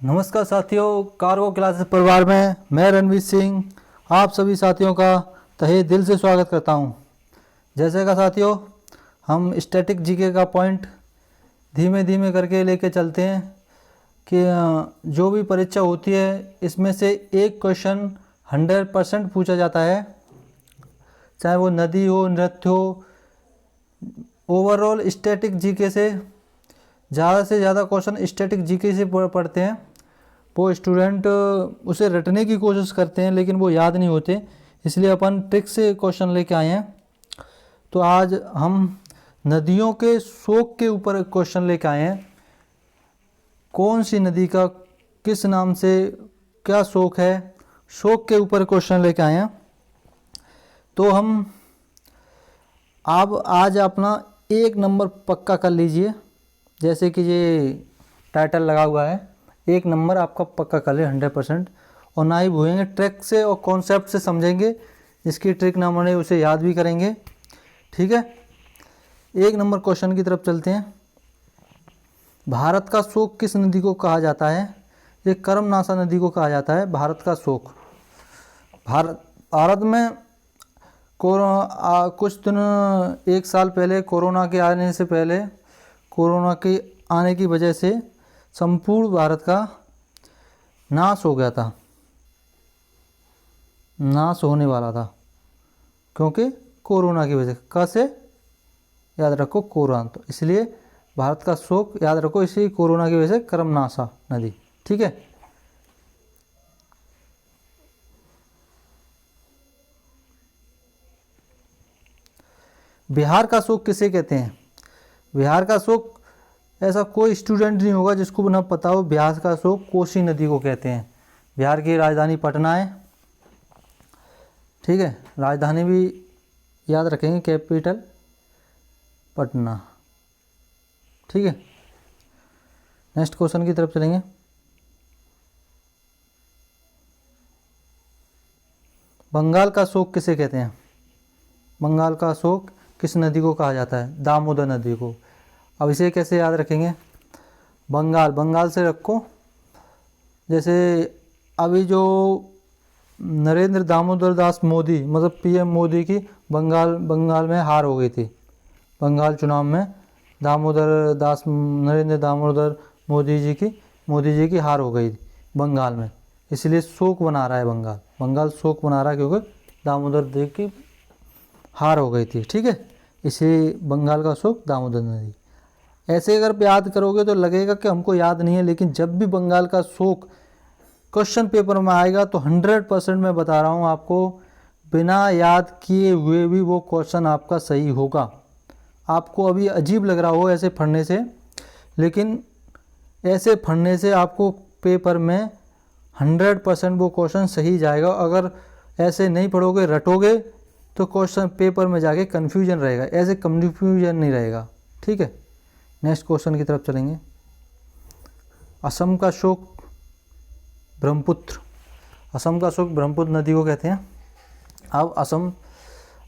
नमस्कार साथियों, cargo classes परिवार में मैं रणवीर सिंह आप सभी साथियों का तहे दिल से स्वागत करता हूं। जैसे का साथियों, हम स्टैटिक जीके का पॉइंट धीमे धीमे करके लेके चलते हैं कि जो भी परीक्षा होती है इसमें से एक क्वेश्चन 100% पूछा जाता है, चाहे वो नदी हो, नृत्य हो। ओवरऑल स्टैटिक जीके से ज़्यादा क्वेश्चन स्टैटिक जीके से पढ़ते हैं। वो स्टूडेंट उसे रटने की कोशिश करते हैं लेकिन वो याद नहीं होते, इसलिए अपन ट्रिक से क्वेश्चन लेके आए हैं। तो आज हम नदियों के शोक के ऊपर क्वेश्चन लेके आए हैं। कौन सी नदी का किस नाम से क्या शोक है, शोक के ऊपर क्वेश्चन लेके आए हैं। तो हम अब आज अपना 1 नंबर पक्का कर लीजिए। जैसे कि ये टाइटल लगा हुआ है, 1 नंबर आपका पक्का कर ले 100%। और ना ही भूलेंगे, ट्रिक से और कॉन्सेप्ट से समझेंगे, जिसकी ट्रिक ना बने उसे याद भी करेंगे। ठीक है, 1 नंबर क्वेश्चन की तरफ चलते हैं। भारत का शोक किस नदी को कहा जाता है? ये कर्मनाशा नदी को कहा जाता है भारत का शोक। भारत में कुछ दिन 1 साल पहले कोरोना के आने से पहले, कोरोना के आने की वजह से संपूर्ण भारत का नाश हो गया था, नाश होने वाला था, क्योंकि कोरोना की वजह से। कैसे? याद रखो, कोरोना। तो इसलिए भारत का शोक याद रखो, इसी कोरोना की वजह से कर्मनाशा नदी। ठीक है, बिहार का शोक किसे कहते हैं? बिहार का शोक, ऐसा कोई स्टूडेंट नहीं होगा जिसको ना पता हो। बिहार का शोक कोसी नदी को कहते हैं। बिहार की राजधानी पटना है। ठीक है, राजधानी भी याद रखेंगे, कैपिटल पटना। ठीक है, नेक्स्ट क्वेश्चन की तरफ चलेंगे। बंगाल का शोक किसे कहते हैं? बंगाल का शोक किस नदी को कहा जाता है? दामोदर नदी को। अब इसे कैसे याद रखेंगे? बंगाल से रखो। जैसे अभी जो नरेंद्र दामोदर दास मोदी, मतलब पीएम मोदी की बंगाल में हार हो गई थी। बंगाल चुनाव में नरेंद्र दामोदर मोदी जी की हार हो गई थी बंगाल में, इसलिए शोक मना रहा है बंगाल शोक मना रहा है, क्योंकि दामोदर जी की हार हो गई थी। ठीक है, इसी बंगाल का शोक दामोदर नदी। ऐसे अगर याद करोगे तो लगेगा कि हमको याद नहीं है, लेकिन जब भी बंगाल का शोक क्वेश्चन पेपर में आएगा तो 100% मैं बता रहा हूँ आपको, बिना याद किए हुए भी वो क्वेश्चन आपका सही होगा। आपको अभी अजीब लग रहा हो ऐसे पढ़ने से, लेकिन ऐसे पढ़ने से आपको पेपर में 100% वो क्वेश्चन सही जाएगा। अगर ऐसे नहीं पढ़ोगे, रटोगे, तो क्वेश्चन पेपर में जाके कन्फ्यूजन रहेगा। ऐसे कन्फ्यूजन नहीं रहेगा। ठीक है, नेक्स्ट क्वेश्चन की तरफ चलेंगे। असम का शोक ब्रह्मपुत्र। असम का शोक ब्रह्मपुत्र नदी को कहते हैं।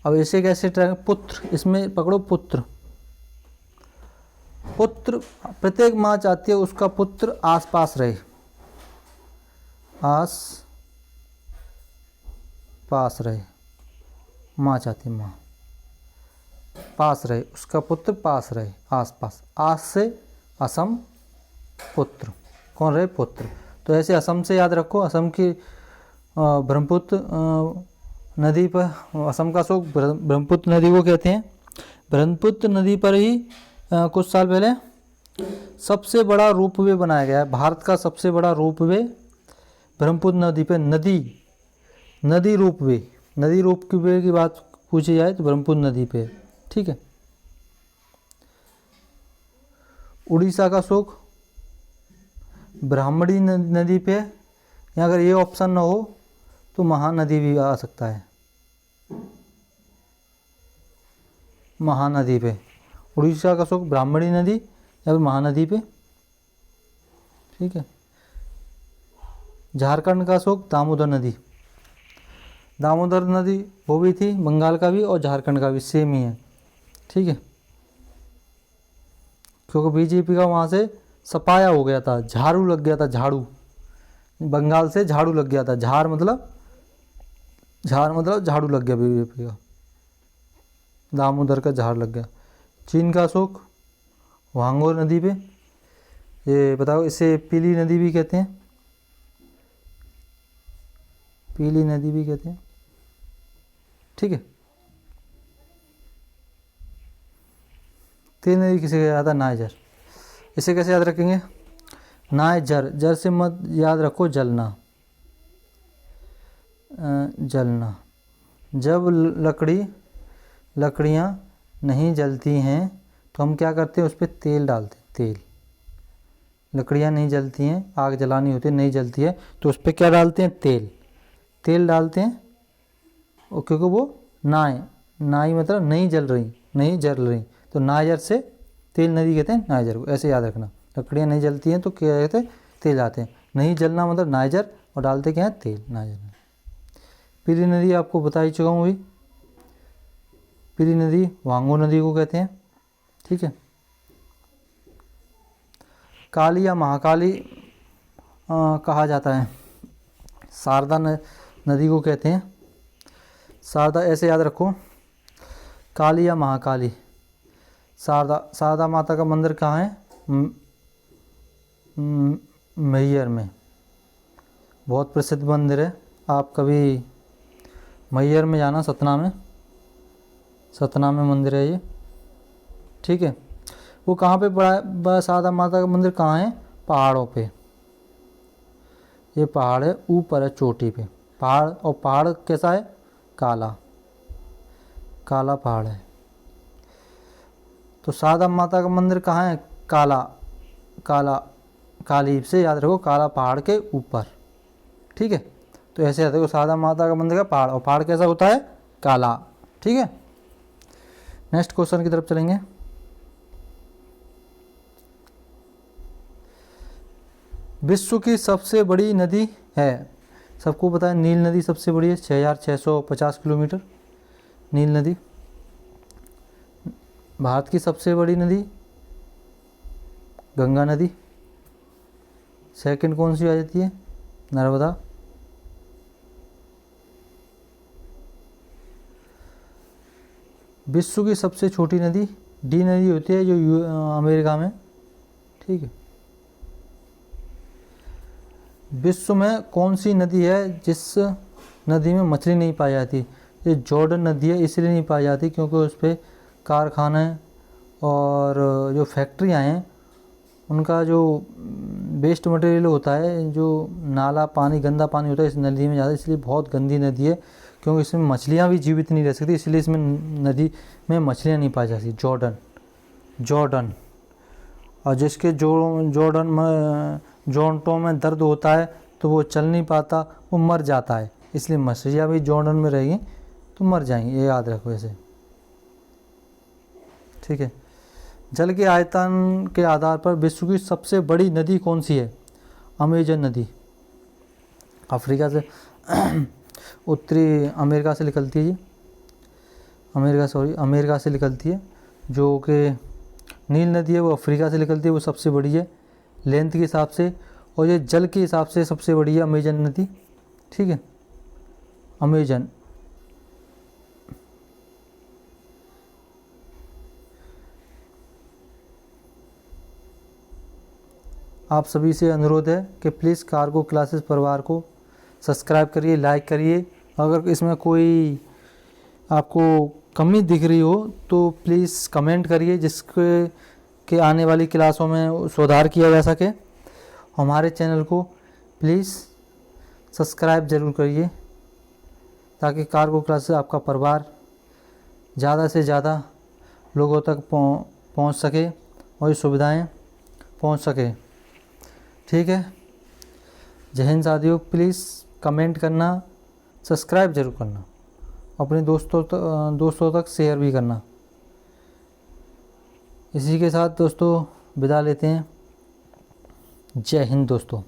अब इसे कैसे पुत्र, इसमें पकड़ो पुत्र। प्रत्येक माँ चाहती है उसका पुत्र आस पास रहे, आस पास रहे। माँ चाहती है माँ पास रहे, उसका पुत्र पास रहे, आस पास। आस से असम, पुत्र कौन रहे? पुत्र। तो ऐसे असम से याद रखो, असम की ब्रह्मपुत्र नदी पर, असम का शोक ब्रह्मपुत्र नदी को कहते हैं। ब्रह्मपुत्र नदी पर ही कुछ साल पहले सबसे बड़ा रोपवे बनाया गया है। भारत का सबसे बड़ा रोपवे ब्रह्मपुत्र नदी पे, नदी रोपवे की बात पूछी जाए तो ब्रह्मपुत्र नदी पे। ठीक है, उड़ीसा का शोक ब्राह्मणी नदी पे, या अगर ये ऑप्शन ना हो तो महानदी भी आ सकता है। महानदी पे, उड़ीसा का शोक ब्राह्मणी नदी या फिर महानदी पे। ठीक है, झारखंड का शोक दामोदर नदी। दामोदर नदी वो भी थी, बंगाल का भी और झारखंड का भी सेम ही है। ठीक है, क्योंकि बीजेपी का वहाँ से सफाया हो गया था, झाड़ू लग गया था, झाड़ू बंगाल से झाड़ू लग गया था। झाड़ मतलब झाड़ू लग गया बीजेपी का, दामोदर का झाड़ लग गया। चीन का अशोक वांगोर नदी पे, ये बताओ इसे पीली नदी भी कहते हैं, पीली नदी भी कहते हैं, ठीक है। तेल नदी किसे कहा जाता है? नाइजर। इसे कैसे याद रखेंगे? नाइजर, जर से मत याद रखो जलना, जलना। जब लकड़ियाँ नहीं जलती हैं तो हम क्या करते हैं? उस पर तेल डालते हैं, तेल। लकड़ियाँ नहीं जलती हैं, आग जलानी होती है, नहीं जलती है, तो उस पर क्या डालते हैं? तेल। तेल डालते हैं, और क्योंकि वो नाई मतलब नहीं जल रही, तो नाइजर से तेल नदी कहते हैं नाइजर को, ऐसे याद रखना। लकड़ियाँ नहीं जलती हैं तो क्या कहते हैं? तेल आते हैं। नहीं जलना मतलब नाइजर, और डालते क्या है? तेल, नाइजर में। पीली नदी आपको बता ही चुका हूँ भाई, पीली नदी वांगो नदी को कहते हैं, ठीक है। काली या महाकाली कहा जाता है, शारदा नदी को कहते हैं। शारदा ऐसे याद रखो, काली या महाकाली। शारदा माता का मंदिर कहाँ है? मैहर में, बहुत प्रसिद्ध मंदिर है। आप कभी मैहर में जाना, सतना में मंदिर है ये, ठीक है। वो कहाँ पे बड़ा शारदा माता का मंदिर कहाँ है? पहाड़ों पे। ये पहाड़ है, ऊपर है चोटी पे पहाड़, और पहाड़ कैसा है? काला पहाड़ है। तो शारदा माता का मंदिर कहाँ है? काली से याद रखो, काला पहाड़ के ऊपर, ठीक है। तो ऐसे याद रखो, शारदा माता का मंदिर का पहाड़, और पहाड़ कैसा होता है? काला, ठीक है। नेक्स्ट क्वेश्चन की तरफ चलेंगे। विश्व की सबसे बड़ी नदी है, सबको पता है नील नदी सबसे बड़ी है, 6650 किलोमीटर नील नदी। भारत की सबसे बड़ी नदी गंगा नदी। सेकंड कौन सी आ जाती है? नर्मदा। विश्व की सबसे छोटी नदी डी नदी होती है, जो अमेरिका में, ठीक है। विश्व में कौन सी नदी है जिस नदी में मछली नहीं पाई जाती? ये जॉर्डन नदी है, इसलिए नहीं पाई जाती क्योंकि उस पर कारखाने और जो फैक्ट्रियाँ हैं उनका जो वेस्ट मटेरियल होता है, जो नाला पानी, गंदा पानी होता है, इस नदी में जाता है, इसलिए बहुत गंदी नदी है। क्योंकि इसमें मछलियाँ भी जीवित नहीं रह सकती, इसलिए इसमें नदी में मछलियाँ नहीं पाई जाती। जॉर्डन। और जिसके जॉर्डन में जोंटों में दर्द होता है तो वो चल नहीं पाता, वो मर जाता है, इसलिए मछलियाँ भी जॉर्डन में रहेंगी तो मर जाएंगी, ये याद रखो ऐसे, ठीक है। जल के आयतन के आधार पर विश्व की सबसे बड़ी नदी कौन सी है? अमेजन नदी। अफ्रीका से उत्तरी अमेरिका से निकलती है ये, अमेरिका से निकलती है। जो कि नील नदी है वो अफ्रीका से निकलती है, वो सबसे बड़ी है लेंथ के हिसाब से, और ये जल के हिसाब से सबसे बड़ी है अमेजन नदी, ठीक है। अमेजन। आप सभी से अनुरोध है कि प्लीज़ कार्गो क्लासेस परिवार को सब्सक्राइब करिए, लाइक करिए। अगर इसमें कोई आपको कमी दिख रही हो तो प्लीज़ कमेंट करिए, जिसके के आने वाली क्लासों में सुधार किया जा सके। हमारे चैनल को प्लीज़ सब्सक्राइब ज़रूर करिए, ताकि कार्गो क्लासेस आपका परिवार ज़्यादा से ज़्यादा लोगों तक पहुंच सके और ये सुविधाएं पहुंच सके, ठीक है। जय हिंद साथियों, प्लीज़ कमेंट करना, सब्सक्राइब ज़रूर करना, अपने दोस्तों तक शेयर भी करना। इसी के साथ दोस्तों विदा लेते हैं। जय हिंद दोस्तों।